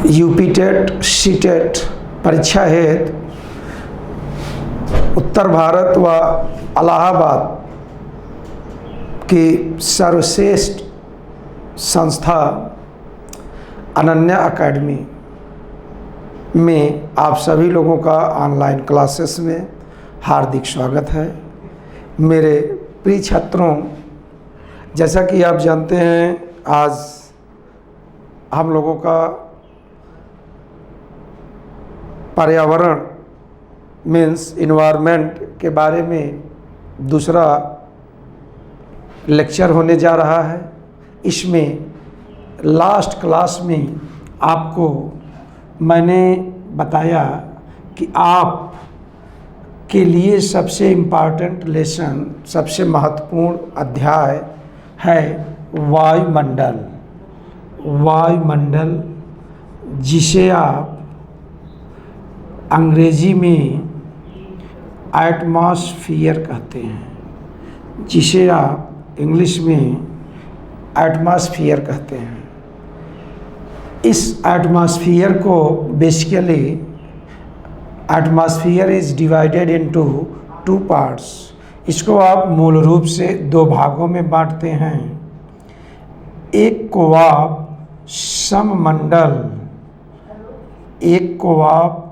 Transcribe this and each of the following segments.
UP TET C TET परीक्षा हेतु उत्तर भारत व इलाहाबाद की सर्वश्रेष्ठ संस्था अनन्या अकेडमी में आप सभी लोगों का ऑनलाइन क्लासेस में हार्दिक स्वागत है। मेरे प्रिय छात्रों, जैसा कि आप जानते हैं, आज हम लोगों का पर्यावरण मीन्स इन्वायरमेंट के बारे में दूसरा लेक्चर होने जा रहा है। इसमें लास्ट क्लास में आपको मैंने बताया कि आप के लिए सबसे इम्पॉर्टेंट लेसन, सबसे महत्वपूर्ण अध्याय है वायुमंडल। वायुमंडल जिसे आप अंग्रेजी में एटमॉस्फियर कहते हैं, जिसे आप इंग्लिश में एटमॉस्फियर कहते हैं। इस एटमॉस्फियर को basically atmosphere is divided into two parts. इसको आप मूल रूप से दो भागों में बांटते हैं। एक को आप सममंडल, एक को आप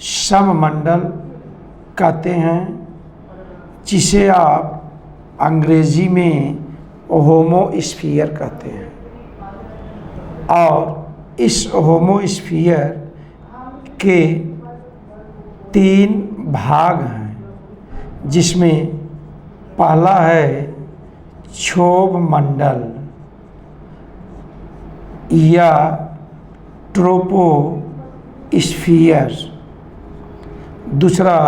सममंडल कहते हैं, जिसे आप अंग्रेजी में होमोस्फीयर कहते हैं। और इस होमोस्फीयर के 3 भाग हैं, जिसमें पहला है क्षोभ मंडल या ट्रोपोस्फीयर, दूसरा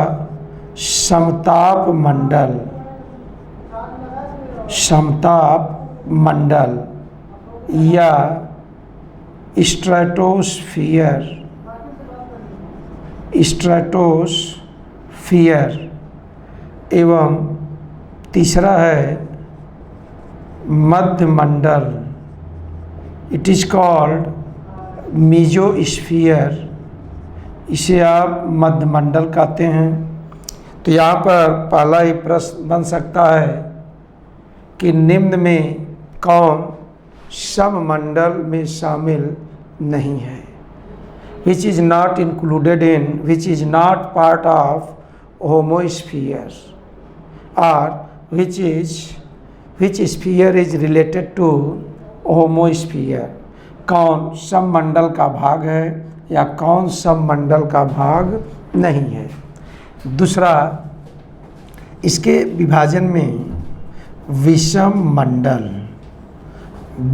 समताप मंडल, समताप मंडल या स्ट्रेटोस्फीयर, स्ट्रेटोस्फीयर, एवं तीसरा है मध्य मंडल। इट इज़ कॉल्ड मीजोस्फीयर, इसे आप मध्य मंडल कहते हैं। तो यहाँ पर पहला ही प्रश्न बन सकता है कि निम्न में कौन सममंडल में शामिल नहीं है, which is not included in, which is not part of homosphere, or which sphere is related to homosphere। कौन सममंडल का भाग है या कौन सममंडल का भाग नहीं है। दूसरा, इसके विभाजन में विषम मंडल,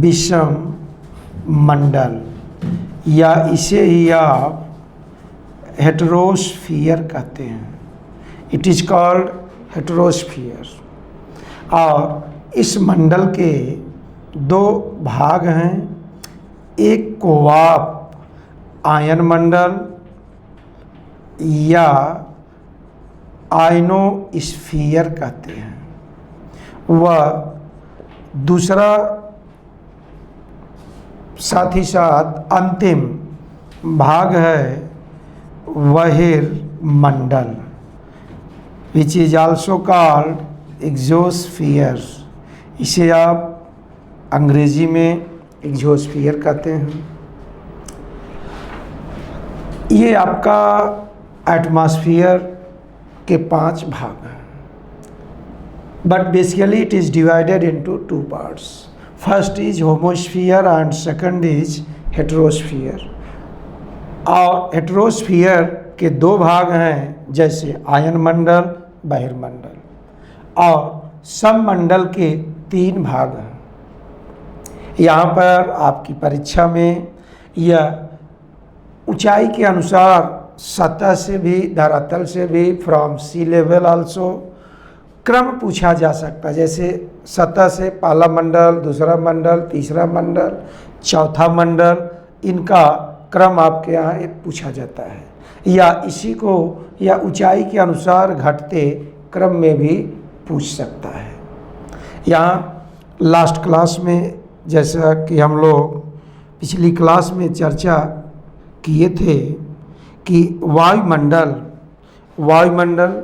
विषम मंडल या इसे ही आप हेटेरोस्फीयर कहते हैं। It is called heterosphere. और इस मंडल के 2 भाग हैं। एक को आप आयन मंडल या आयनोस्फीयर कहते हैं, वह दूसरा साथ ही साथ अंतिम भाग है बहिर्मंडल, which is also called exosphere. इसे आप अंग्रेजी में एक्सोस्फीयर कहते हैं। ये आपका एटमॉस्फियर के 5 भाग हैं, but basically it is divided into 2 parts. First is homosphere and second is heterosphere. और हेटेरोस्फीयर के 2 भाग हैं, जैसे आयन मंडल, बहिर्मंडल। और सममंडल के 3 भाग हैं। यहाँ पर आपकी परीक्षा में यह ऊंचाई के अनुसार सतह से भी, धरातल से भी, फ्रॉम सी लेवल आल्सो क्रम पूछा जा सकता है। जैसे सतह से पहला मंडल, दूसरा मंडल, तीसरा मंडल, चौथा मंडल, इनका क्रम आपके यहाँ पूछा जाता है। या इसी को या ऊंचाई के अनुसार घटते क्रम में भी पूछ सकता है। यहाँ लास्ट क्लास में जैसा कि हम लोग पिछली क्लास में चर्चा किए थे कि वायुमंडल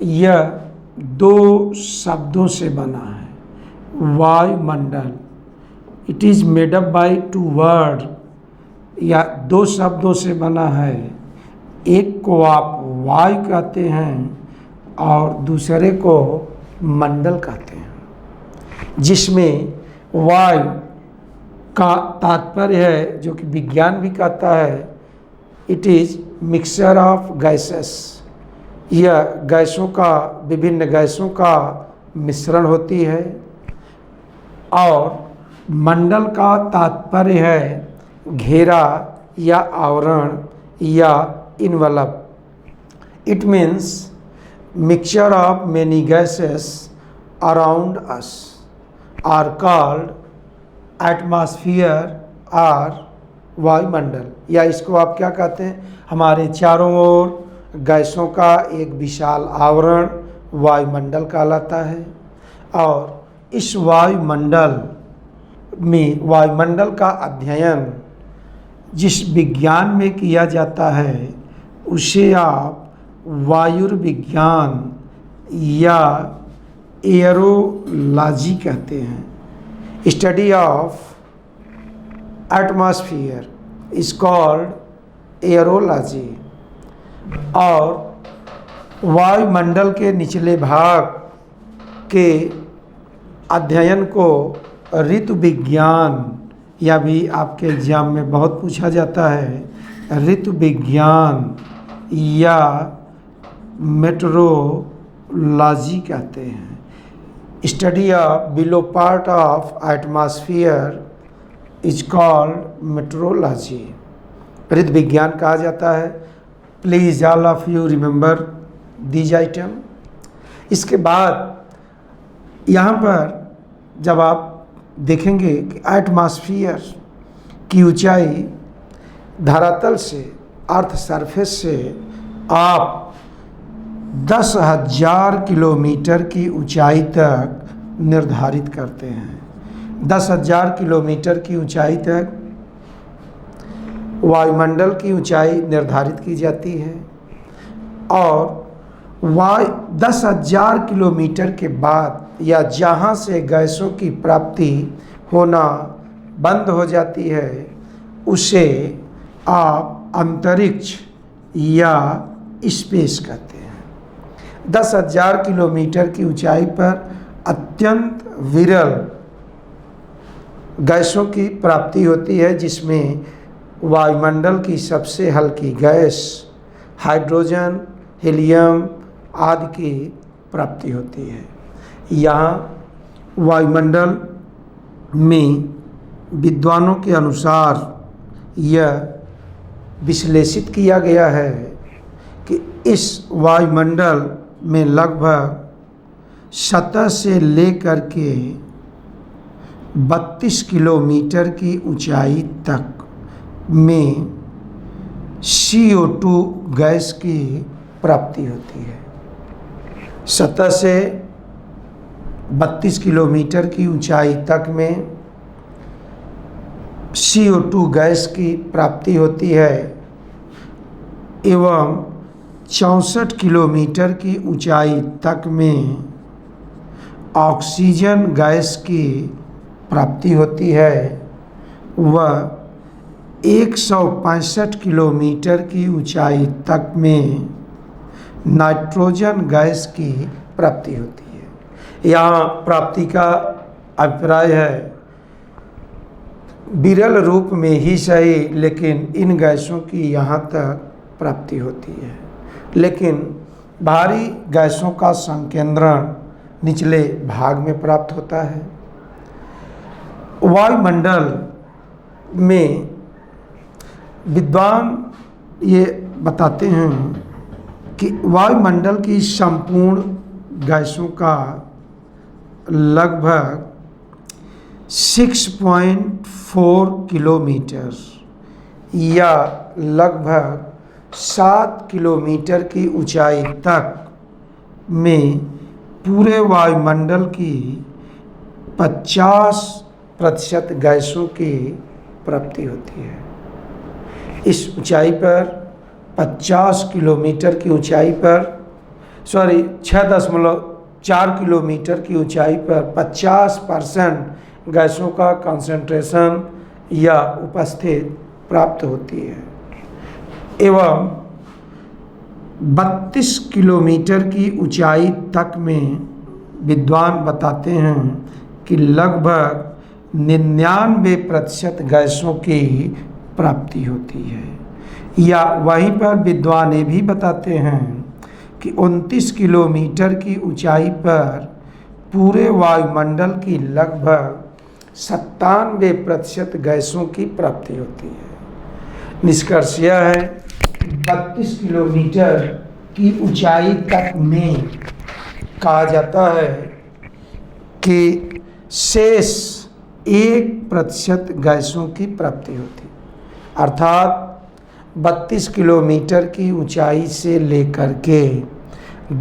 यह दो शब्दों से बना है। वायुमंडल it is made up by two word, या दो शब्दों से बना है। एक को आप वायु कहते हैं और दूसरे को मंडल कहते हैं, जिसमें वायु का तात्पर्य है, जो कि विज्ञान भी कहता है, it is mixture of gases. यह गैसों का, विभिन्न गैसों का मिश्रण होती है। और मंडल का तात्पर्य है घेरा या आवरण या envelope. It means mixture of many gases around us are called atmosphere और वायुमंडल, या इसको आप क्या कहते हैं, हमारे चारों ओर गैसों का एक विशाल आवरण वायुमंडल कहलाता है। और इस वायुमंडल का अध्ययन जिस विज्ञान में किया जाता है उसे आप वायुर्विज्ञान या एयरोलॉजी कहते हैं। Study of atmosphere is called aerology. और वायुमंडल के निचले भाग के अध्ययन को ऋतु विज्ञान, या भी आपके एग्जाम में बहुत पूछा जाता है, ऋतु विज्ञान या मेट्रोलॉजी कहते हैं। Study of below part of atmosphere is called metrology, ऋतु विज्ञान कहा जाता है। Please all of you remember these item. इसके बाद यहाँ पर जब आप देखेंगे कि एटमॉस्फेयर की ऊंचाई धरातल से, अर्थ सरफेस से आप 10,000 किलोमीटर की ऊंचाई तक निर्धारित करते हैं। 10,000 किलोमीटर की ऊंचाई तक वायुमंडल की ऊंचाई निर्धारित की जाती है। और 10,000 किलोमीटर के बाद, या जहाँ से गैसों की प्राप्ति होना बंद हो जाती है, उसे आप अंतरिक्ष या स्पेस कहते हैं। 10,000 किलोमीटर की ऊंचाई पर अत्यंत विरल गैसों की प्राप्ति होती है, जिसमें वायुमंडल की सबसे हल्की गैस हाइड्रोजन, हीलियम आदि की प्राप्ति होती है। यहाँ वायुमंडल में विद्वानों के अनुसार यह विश्लेषित किया गया है कि इस वायुमंडल में लगभग सतह से लेकर के 32 किलोमीटर की ऊंचाई तक में CO2 गैस की प्राप्ति होती है। सतह से 32 किलोमीटर की ऊंचाई तक में CO2 गैस की प्राप्ति होती है, एवं 64 किलोमीटर की ऊंचाई तक में ऑक्सीजन गैस की प्राप्ति होती है। वह 165 किलोमीटर की ऊंचाई तक में नाइट्रोजन गैस की प्राप्ति होती है। यहाँ प्राप्ति का अभिप्राय है विरल रूप में ही सही, लेकिन इन गैसों की यहाँ तक प्राप्ति होती है। लेकिन भारी गैसों का संकेंद्रण निचले भाग में प्राप्त होता है। वायुमंडल में विद्वान ये बताते हैं कि वायुमंडल की संपूर्ण गैसों का लगभग 6.4 किलोमीटर या लगभग 7 किलोमीटर की ऊंचाई तक में पूरे वायुमंडल की 50% गैसों की प्राप्ति होती है। इस ऊंचाई पर 50 किलोमीटर की ऊंचाई पर 6.4 किलोमीटर की ऊंचाई पर 50% गैसों का कंसंट्रेशन या उपस्थित प्राप्त होती है एवं 32 किलोमीटर की ऊंचाई तक में विद्वान बताते हैं कि लगभग 99% गैसों की प्राप्ति होती है। या वहीं पर विद्वान ये भी बताते हैं कि 29 किलोमीटर की ऊंचाई पर पूरे वायुमंडल की लगभग 97% गैसों की प्राप्ति होती है। निष्कर्ष यह है कि 32 किलोमीटर की ऊंचाई तक में कहा जाता है कि शेष 1% गैसों की प्राप्ति होती है। अर्थात 32 किलोमीटर की ऊंचाई से लेकर के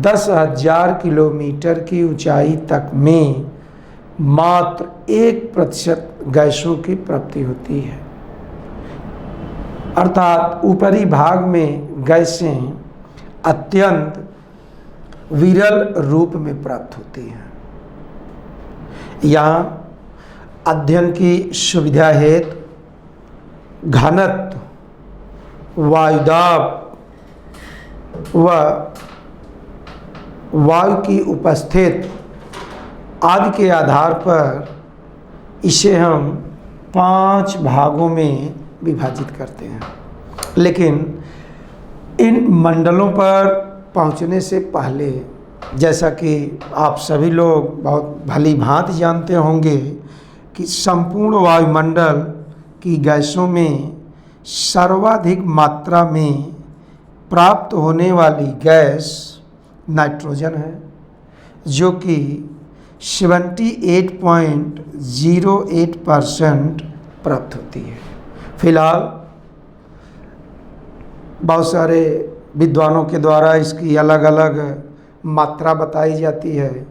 10,000 किलोमीटर की ऊंचाई तक में मात्र 1% गैसों की प्राप्ति होती है। अर्थात ऊपरी भाग में गैसें अत्यंत विरल रूप में प्राप्त होती हैं। यहाँ अध्ययन की सुविधा हेतु घनत्व, वायुदाब व वायु की उपस्थिति आदि के आधार पर इसे हम 5 भागों में विभाजित करते हैं। लेकिन इन मंडलों पर पहुंचने से पहले, जैसा कि आप सभी लोग बहुत भली भांति जानते होंगे कि संपूर्ण वायुमंडल की गैसों में सर्वाधिक मात्रा में प्राप्त होने वाली गैस नाइट्रोजन है, जो कि 78.08% प्राप्त होती है। फिलहाल बहुत सारे विद्वानों के द्वारा इसकी अलग अलग मात्रा बताई जाती है,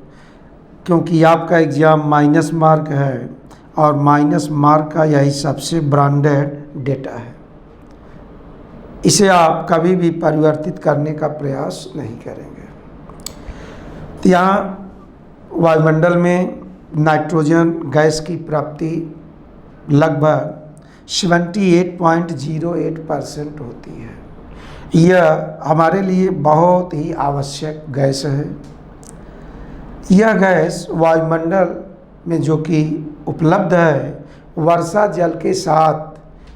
क्योंकि आपका एग्ज़ाम माइनस मार्क है और माइनस मार्क का यही सबसे ब्रांडेड डेटा है। इसे आप कभी भी परिवर्तित करने का प्रयास नहीं करेंगे। तो यहाँ वायुमंडल में नाइट्रोजन गैस की प्राप्ति लगभग 78.08% होती है। यह हमारे लिए बहुत ही आवश्यक गैस है। यह गैस वायुमंडल में जो कि उपलब्ध है, वर्षा जल के साथ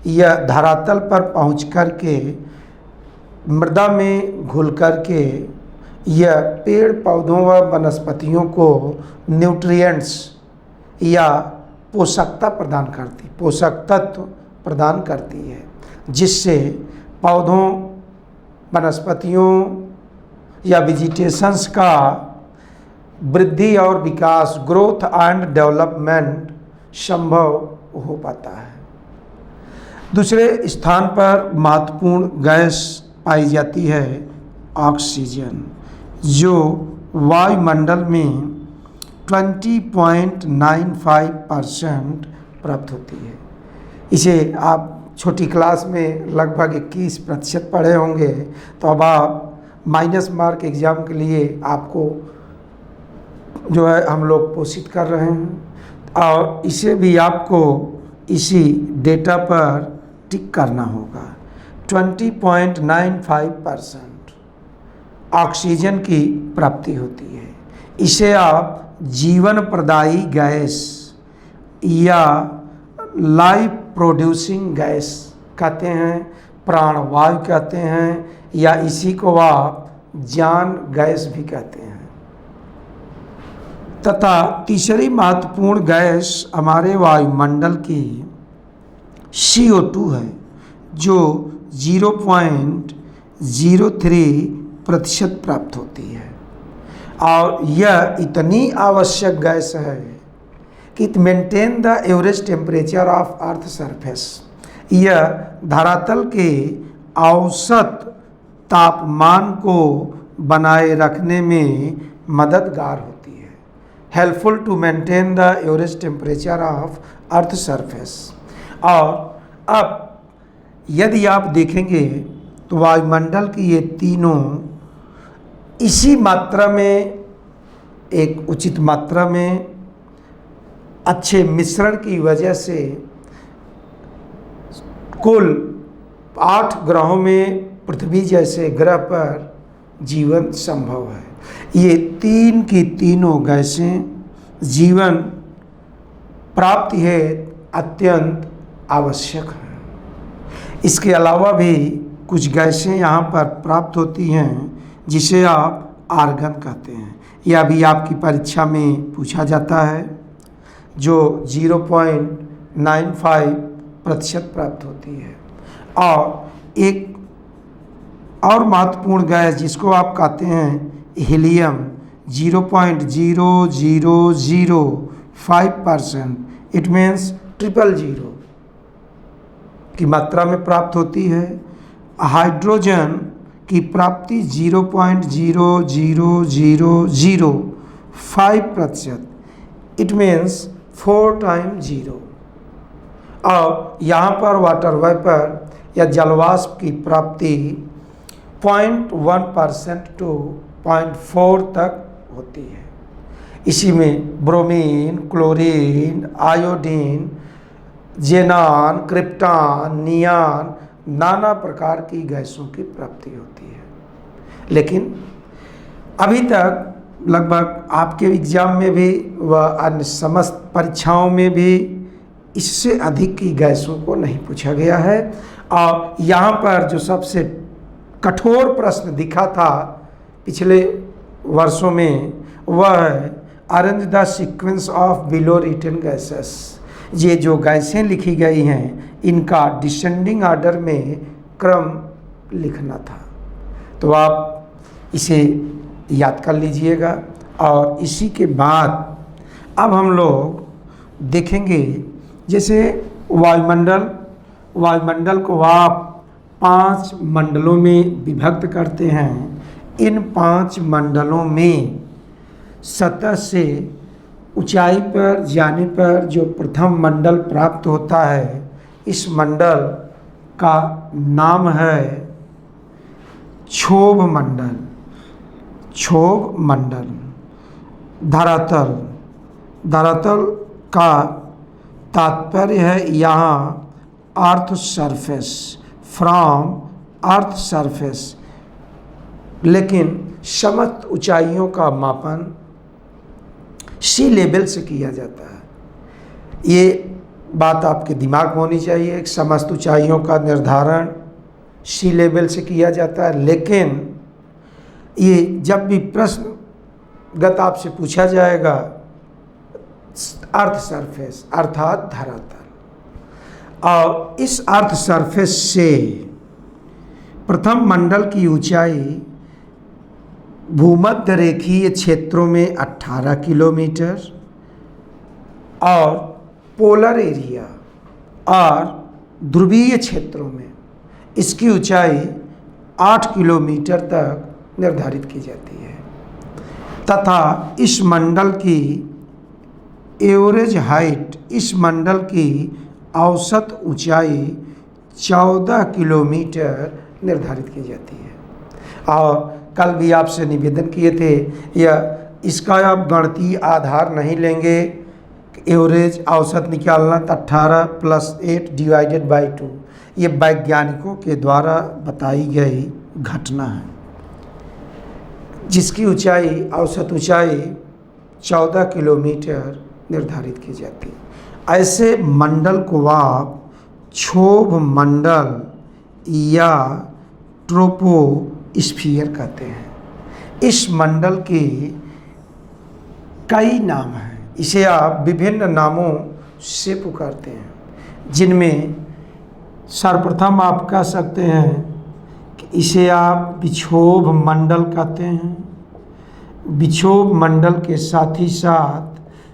यह धरातल पर पहुंच कर के मृदा में घुल कर के यह पेड़ पौधों व वनस्पतियों को न्यूट्रिएंट्स या पोषक तत्व प्रदान करती है, जिससे पौधों, वनस्पतियों या वेजिटेशंस का वृद्धि और विकास, ग्रोथ एंड डेवलपमेंट संभव हो पाता है। दूसरे स्थान पर महत्वपूर्ण गैस पाई जाती है ऑक्सीजन, जो वायुमंडल में 20.95% प्राप्त होती है। इसे आप छोटी क्लास में लगभग 21% पढ़े होंगे, तो अब आप माइनस मार्क एग्ज़ाम के लिए आपको जो है हम लोग पोषित कर रहे हैं, और इसे भी आपको इसी डेटा पर टिक करना होगा। 20.95% ऑक्सीजन की प्राप्ति होती है। इसे आप जीवन प्रदायी गैस या लाइफ प्रोड्यूसिंग गैस कहते हैं, प्राणवायु कहते हैं, या इसी को आप जान गैस भी कहते हैं। तथा तीसरी महत्वपूर्ण गैस हमारे वायुमंडल की CO2 है, जो 0.03% प्राप्त होती है। और यह इतनी आवश्यक गैस है कि it maintain the average temperature of earth surface. यह धरातल के औसत तापमान को बनाए रखने में मददगार होती है। Helpful to maintain the average temperature of earth surface. और अब यदि आप देखेंगे तो वायुमंडल की ये तीनों इसी मात्रा में, एक उचित मात्रा में, अच्छे मिश्रण की वजह से कुल 8 ग्रहों में पृथ्वी जैसे ग्रह पर जीवन संभव है। ये तीन की तीनों गैसें जीवन प्राप्ति है अत्यंत आवश्यक है। इसके अलावा भी कुछ गैसें यहाँ पर प्राप्त होती हैं जिसे आप आर्गन कहते हैं। यह भी आपकी परीक्षा में पूछा जाता है, जो 0.95% प्राप्त होती है। और एक और महत्वपूर्ण गैस जिसको आप कहते हैं हीलियम, 0.0005%, इट मीन्स 000 की मात्रा में प्राप्त होती है। हाइड्रोजन की प्राप्ति 0.00005%, इट मीन्स 4 टाइम 0। और यहाँ पर वाटर वेपर या जलवाष्प की प्राप्ति 0.1% to 0.4 तक होती है। इसी में ब्रोमीन, क्लोरीन, आयोडीन, जेनान, क्रिप्टॉन, नियान, नाना प्रकार की गैसों की प्राप्ति होती है। लेकिन अभी तक लगभग आपके एग्जाम में भी व अन्य समस्त परीक्षाओं में भी इससे अधिक की गैसों को नहीं पूछा गया है। और यहाँ पर जो सबसे कठोर प्रश्न दिखा था पिछले वर्षों में, वह है arrange the sequence of below written gases. ये जो गैसें लिखी गई हैं इनका डिसेंडिंग ऑर्डर में क्रम लिखना था। तो आप इसे याद कर लीजिएगा। और इसी के बाद अब हम लोग देखेंगे, जैसे वायुमंडल को आप 5 मंडलों में विभक्त करते हैं। इन 5 मंडलों में सतह से ऊंचाई पर जाने पर जो प्रथम मंडल प्राप्त होता है, इस मंडल का नाम है क्षोभ मंडल। क्षोभ मंडल। धरातल का तात्पर्य है यहाँ earth surface, from earth surface. लेकिन समस्त ऊंचाइयों का मापन सी लेवल से किया जाता है। ये बात आपके दिमाग में होनी चाहिए। एक समस्त ऊंचाइयों का निर्धारण सी लेवल से किया जाता है, लेकिन ये जब भी प्रश्नगत आपसे पूछा जाएगा अर्थ सरफेस अर्थात धरातल, और इस अर्थ सरफेस से प्रथम मंडल की ऊंचाई भूमध्य रेखीय क्षेत्रों में 18 किलोमीटर और पोलर एरिया और ध्रुवीय क्षेत्रों में इसकी ऊंचाई 8 किलोमीटर तक निर्धारित की जाती है, तथा इस मंडल की एवरेज हाइट, इस मंडल की औसत ऊंचाई 14 किलोमीटर निर्धारित की जाती है। और कल भी आपसे निवेदन किए थे, यह इसका आप गणितीय आधार नहीं लेंगे। एवरेज औसत निकालना तो 18 + 8 डिवाइडेड बाई 2, ये वैज्ञानिकों के द्वारा बताई गई घटना है, जिसकी ऊंचाई, औसत ऊंचाई 14 किलोमीटर निर्धारित की जाती है। ऐसे मंडल को आप क्षोभ मंडल या ट्रोपोस्फीयर कहते हैं। इस मंडल के कई नाम हैं, इसे आप विभिन्न नामों से पुकारते हैं, जिनमें सर्वप्रथम आप कह सकते हैं कि इसे आप विक्षोभ मंडल कहते हैं। विक्षोभ मंडल के साथ ही साथ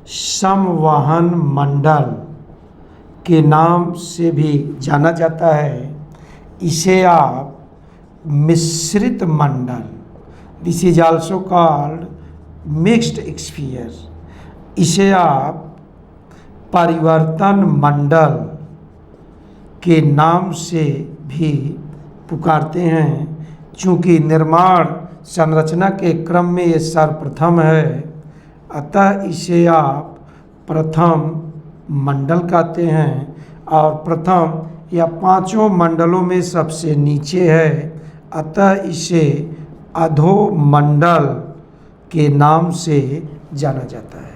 समवहन मंडल के नाम से भी जाना जाता है। इसे आप मिश्रित मंडल, this is also called mixed sphere, इसे आप परिवर्तन मंडल के नाम से भी पुकारते हैं। चूँकि निर्माण संरचना के क्रम में ये सर्वप्रथम है, अतः इसे आप प्रथम मंडल कहते हैं और प्रथम या पांचों मंडलों में सबसे नीचे है, अतः इसे अधोमंडल के नाम से जाना जाता है।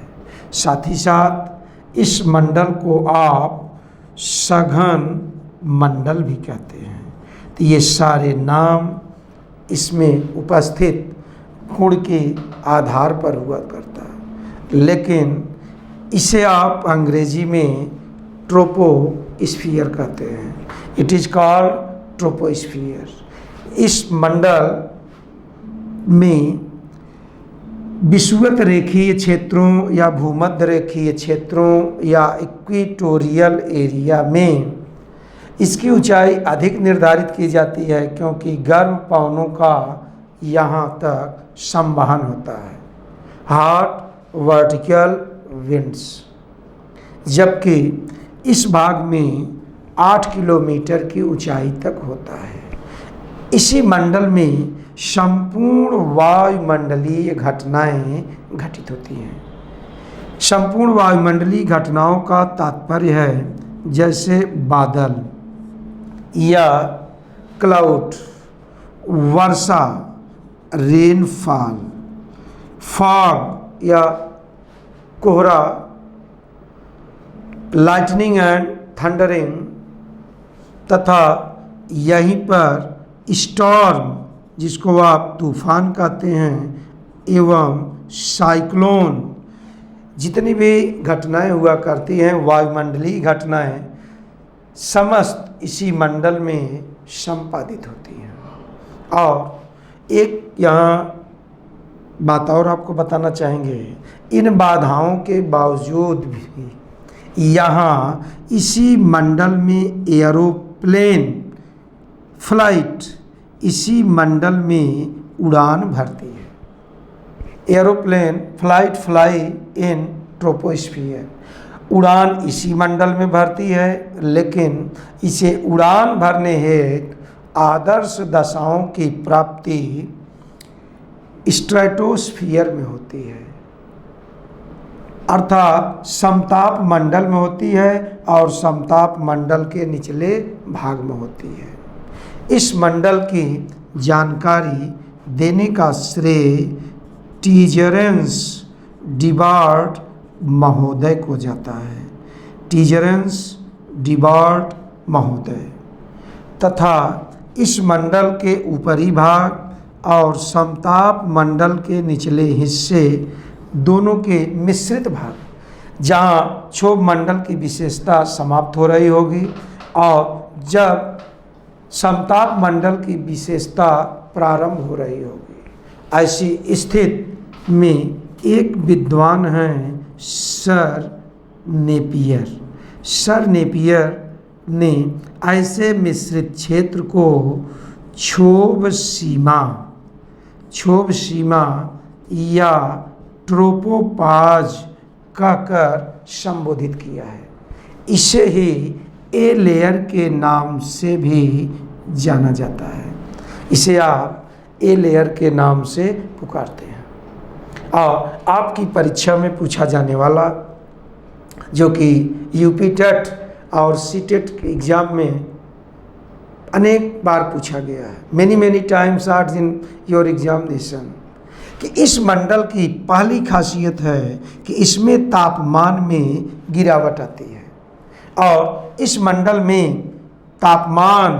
साथ ही साथ इस मंडल को आप सघन मंडल भी कहते हैं। तो ये सारे नाम इसमें उपस्थित गुण के आधार पर हुआ करता है, लेकिन इसे आप अंग्रेजी में ट्रोपोस्फीयर कहते हैं। It is called troposphere. इस मंडल में विषुवत रेखीय क्षेत्रों या भूमध्य रेखीय क्षेत्रों या इक्वेटोरियल एरिया में इसकी ऊंचाई अधिक निर्धारित की जाती है, क्योंकि गर्म पवनों का यहाँ तक संवहन होता है, हॉट वर्टिकल विंड्स, जबकि इस भाग में 8 किलोमीटर की ऊंचाई तक होता है। इसी मंडल में संपूर्ण वायुमंडलीय घटनाएं घटित होती हैं। संपूर्ण वायुमंडलीय घटनाओं का तात्पर्य है जैसे बादल या क्लाउड, वर्षा, रेनफॉल, फॉग या कोहरा, लाइटनिंग एंड थंडरिंग, तथा यहीं पर स्टॉर्म जिसको आप तूफान कहते हैं, एवं साइक्लोन, जितनी भी घटनाएं हुआ करती हैं वायुमंडलीय घटनाएं, समस्त इसी मंडल में संपादित होती हैं। और एक यहाँ बात और आपको बताना चाहेंगे, इन बाधाओं के बावजूद भी यहाँ इसी मंडल में एरोप्लेन फ्लाइट इसी मंडल में उड़ान भरती है। Aeroplane flight fly in troposphere, उड़ान इसी मंडल में भरती है, लेकिन इसे उड़ान भरने हेतु आदर्श दशाओं की प्राप्ति स्ट्रेटोस्फीयर में होती है, अर्थात समताप मंडल में होती है और समताप मंडल के निचले भाग में होती है। इस मंडल की जानकारी देने का श्रेय टीजेरेंस डिबार्ड महोदय को जाता है। टीजेरेंस डिबार्ड महोदय तथा इस मंडल के ऊपरी भाग और समताप मंडल के निचले हिस्से दोनों के मिश्रित भाग, जहाँ क्षोभ मंडल की विशेषता समाप्त हो रही होगी और जब समताप मंडल की विशेषता प्रारंभ हो रही होगी, ऐसी स्थिति में एक विद्वान हैं सर नेपियर। सर नेपियर ने ऐसे मिश्रित क्षेत्र को क्षोभ सीमा या ट्रोपोपाज कहकर संबोधित किया है। इसे ही ए लेयर के नाम से भी जाना जाता है। इसे आप ए लेयर के नाम से पुकारते हैं। और आपकी परीक्षा में पूछा जाने वाला, जो कि यूपी टेट और सी टेट के एग्ज़ाम में अनेक बार पूछा गया है, many times art in your examination, कि इस मंडल की पहली खासियत है कि इसमें तापमान में गिरावट आती है और इस मंडल में तापमान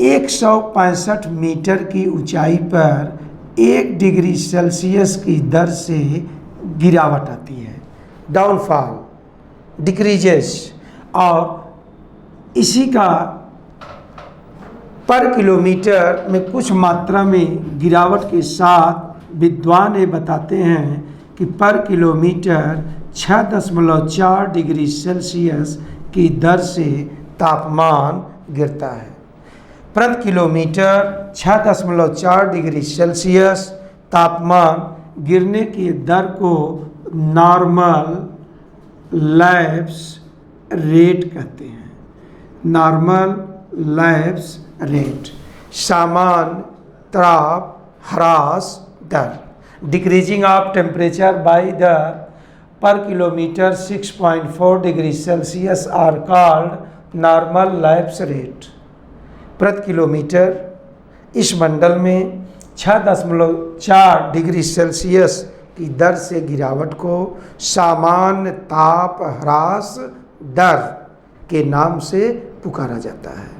165 मीटर की ऊंचाई पर 1 डिग्री सेल्सियस की दर से गिरावट आती है, डाउनफॉल, डिक्रीजेस, और इसी का पर किलोमीटर में कुछ मात्रा में गिरावट के साथ विद्वान ये बताते हैं कि पर किलोमीटर 6.4 डिग्री सेल्सियस की दर से तापमान गिरता है। प्रति किलोमीटर 6.4 डिग्री सेल्सियस तापमान गिरने की दर को नॉर्मल लैप्स रेट कहते हैं। नॉर्मल लैप्स रेट, सामान्य ताप ह्रास दर, decreasing of temperature by the per kilometre 6.4 degree Celsius are called normal lapse rate. प्रति किलोमीटर इस मंडल में 6.4 डिग्री सेल्सियस की दर से गिरावट को सामान्य ताप ह्रास दर के नाम से पुकारा जाता है।